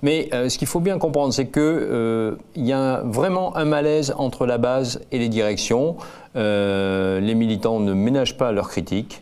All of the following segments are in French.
Mais ce qu'il faut bien comprendre, c'est qu'il y a vraiment un malaise entre la base et les directions. Les militants ne ménagent pas leurs critiques.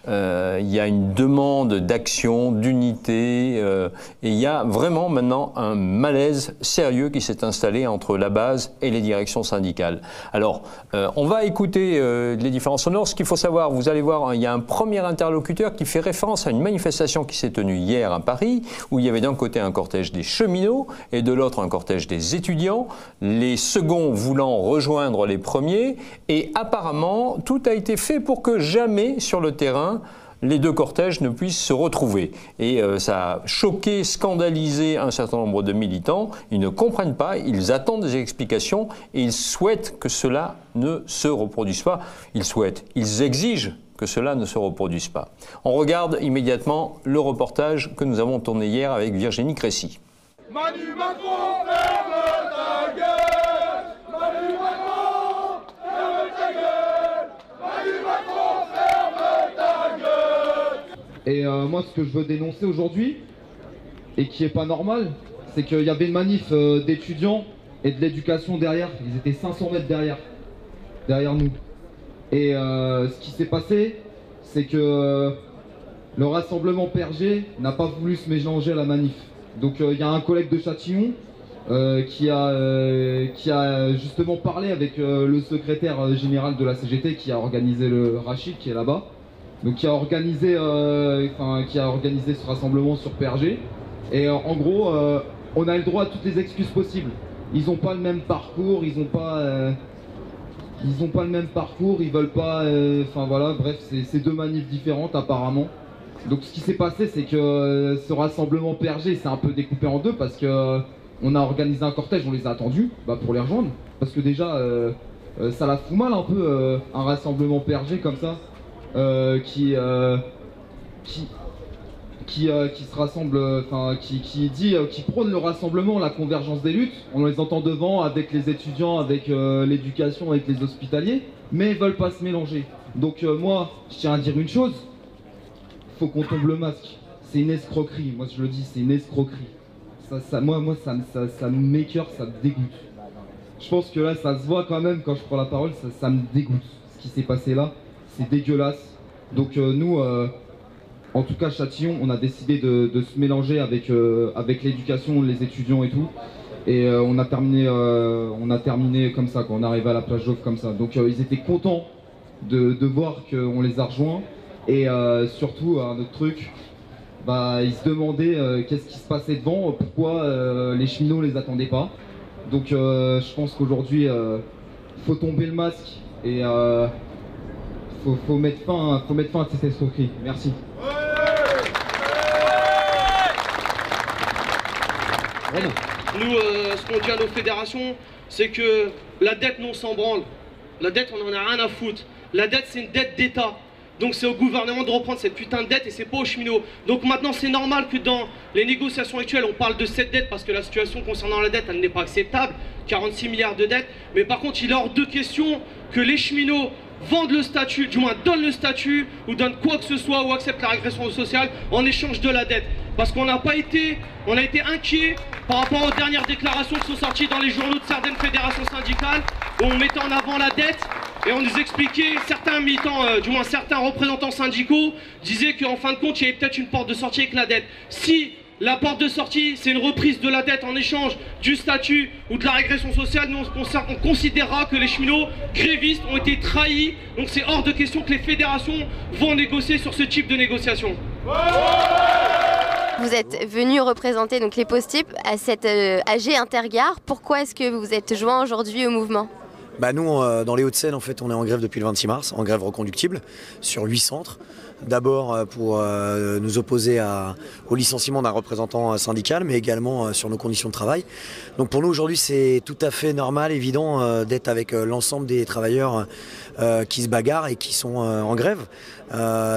Il y a une demande d'action, d'unité, et il y a vraiment maintenant un malaise sérieux qui s'est installé entre la base et les directions syndicales. Alors, on va écouter les différents sonores. Ce qu'il faut savoir, vous allez voir, il y a un premier interlocuteur qui fait référence à une manifestation qui s'est tenue hier à Paris, où il y avait d'un côté un cortège des cheminots et de l'autre un cortège des étudiants, les seconds voulant rejoindre les premiers, et apparemment, tout a été fait pour que jamais sur le terrain, les deux cortèges ne puissent se retrouver. Et ça a choqué, scandalisé un certain nombre de militants. Ils ne comprennent pas, ils attendent des explications et ils souhaitent que cela ne se reproduise pas. Ils exigent que cela ne se reproduise pas. On regarde immédiatement le reportage que nous avons tourné hier avec Virginie Crécy. Manu Macron, ferme ta gueule! Manu Macron, ferme ta gueule! Manu Macron, ferme ta gueule! Et moi, ce que je veux dénoncer aujourd'hui, et qui est pas normal, c'est qu'il y avait une manif d'étudiants et de l'éducation derrière. Ils étaient 500 mètres derrière nous. Et ce qui s'est passé, c'est que le rassemblement Perger n'a pas voulu se mélanger à la manif. Donc il y a un collègue de Châtillon qui a justement parlé avec le secrétaire général de la CGT qui a organisé le Rachid, qui est là-bas. Donc qui a organisé ce rassemblement sur Perger. Et en gros, on a le droit à toutes les excuses possibles. Ils n'ont pas le même parcours, ils n'ont pas le même parcours, ils veulent pas. Enfin voilà, bref, c'est deux manifs différentes apparemment. Donc ce qui s'est passé, c'est que ce rassemblement Perger s'est un peu découpé en deux parce que on a organisé un cortège, on les a attendus pour les rejoindre. Parce que déjà, ça la fout mal un peu un rassemblement Perger comme ça. Qui se rassemble, qui prône le rassemblement, la convergence des luttes. On les entend devant avec les étudiants, avec l'éducation, avec les hospitaliers, mais ils veulent pas se mélanger. Donc moi, je tiens à dire une chose, faut qu'on tombe le masque. C'est une escroquerie, moi je le dis, c'est une escroquerie. Moi ça me m'écoeure, ça me dégoûte. Je pense que là, ça se voit quand même quand je prends la parole, ça me dégoûte. Ce qui s'est passé là, c'est dégueulasse. Donc nous, en tout cas Châtillon, on a décidé de se mélanger avec l'éducation, les étudiants et tout. Et on a terminé comme ça, quand on est arrivé à la plage Jouffre comme ça. Donc ils étaient contents de voir qu'on les a rejoints. Et surtout, un autre truc, ils se demandaient qu'est-ce qui se passait devant, pourquoi les cheminots les attendaient pas. Donc je pense qu'aujourd'hui, faut tomber le masque et faut mettre fin à cette escroquerie. Merci. Nous, ce qu'on dit à nos fédérations, c'est que la dette, nous, on s'en branle. La dette, on en a rien à foutre. La dette, c'est une dette d'État. Donc c'est au gouvernement de reprendre cette putain de dette et c'est pas aux cheminots. Donc maintenant, c'est normal que dans les négociations actuelles, on parle de cette dette parce que la situation concernant la dette, elle n'est pas acceptable. 46 milliards de dettes. Mais par contre, il est hors de question que les cheminots vendent le statut, du moins donnent le statut ou donnent quoi que ce soit ou acceptent la régression sociale en échange de la dette. Parce qu'on a été inquiets par rapport aux dernières déclarations qui sont sorties dans les journaux de certaines fédérations syndicales où on mettait en avant la dette et on nous expliquait, certains militants, du moins certains représentants syndicaux disaient qu'en fin de compte il y avait peut-être une porte de sortie avec la dette. Si la porte de sortie, c'est une reprise de la dette en échange du statut ou de la régression sociale, nous on considérera que les cheminots grévistes ont été trahis. Donc c'est hors de question que les fédérations vont négocier sur ce type de négociation. Vous êtes venu représenter donc les post-types à cette AG Intergare. Pourquoi est-ce que vous vous êtes joint aujourd'hui au mouvement ? Nous, dans les Hauts-de-Seine, en fait, on est en grève depuis le 26 mars, en grève reconductible, sur 8 centres. D'abord pour nous opposer au licenciement d'un représentant syndical, mais également sur nos conditions de travail. Donc pour nous, aujourd'hui, c'est tout à fait normal, évident, d'être avec l'ensemble des travailleurs qui se bagarrent et qui sont en grève.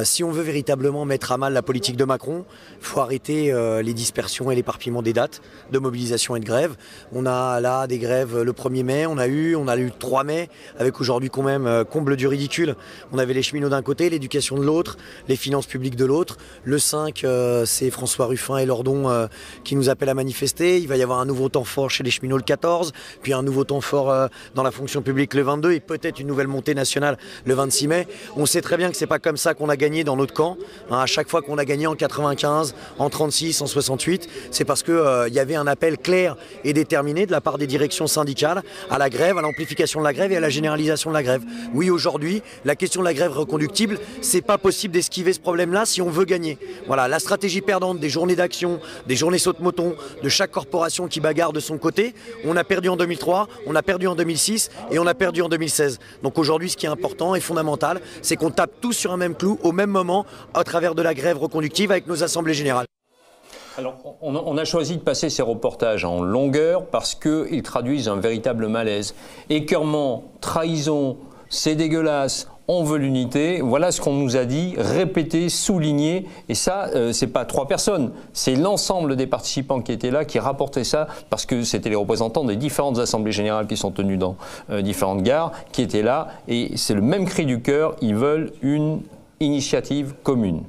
Si on veut véritablement mettre à mal la politique de Macron, il faut arrêter les dispersions et l'éparpillement des dates de mobilisation et de grève. On a là des grèves le 1er mai, on a eu le 3 mai, avec aujourd'hui quand même, comble du ridicule, on avait les cheminots d'un côté, l'éducation de l'autre, les finances publiques de l'autre. Le 5, c'est François Ruffin et Lordon qui nous appellent à manifester. Il va y avoir un nouveau temps fort chez les cheminots le 14, puis un nouveau temps fort dans la fonction publique le 22 et peut-être une nouvelle montée nationale le 26 mai. On sait très bien que c'est pas comme ça qu'on a gagné dans notre camp. À chaque fois qu'on a gagné en 95, en 36, en 68, c'est parce que y avait un appel clair et déterminé de la part des directions syndicales à la grève, à l'amplification de la grève et à la généralisation de la grève. Oui, aujourd'hui, la question de la grève reconductible, c'est pas possible d'esquiver ce problème-là si on veut gagner. Voilà, la stratégie perdante des journées d'action, des journées saute-moton, de chaque corporation qui bagarre de son côté, on a perdu en 2003, on a perdu en 2006 et on a perdu en 2016. Donc aujourd'hui, ce qui est important et fondamental, c'est qu'on tape tous sur un même clou au même moment à travers de la grève reconductive avec nos assemblées générales. Alors, on a choisi de passer ces reportages en longueur parce qu'ils traduisent un véritable malaise. Écœurement, trahison, c'est dégueulasse, on veut l'unité. Voilà ce qu'on nous a dit, répété, souligné. Et ça, c'est pas 3 personnes, c'est l'ensemble des participants qui étaient là, qui rapportaient ça, parce que c'était les représentants des différentes assemblées générales qui sont tenues dans différentes gares, qui étaient là. Et c'est le même cri du cœur, ils veulent une initiative commune.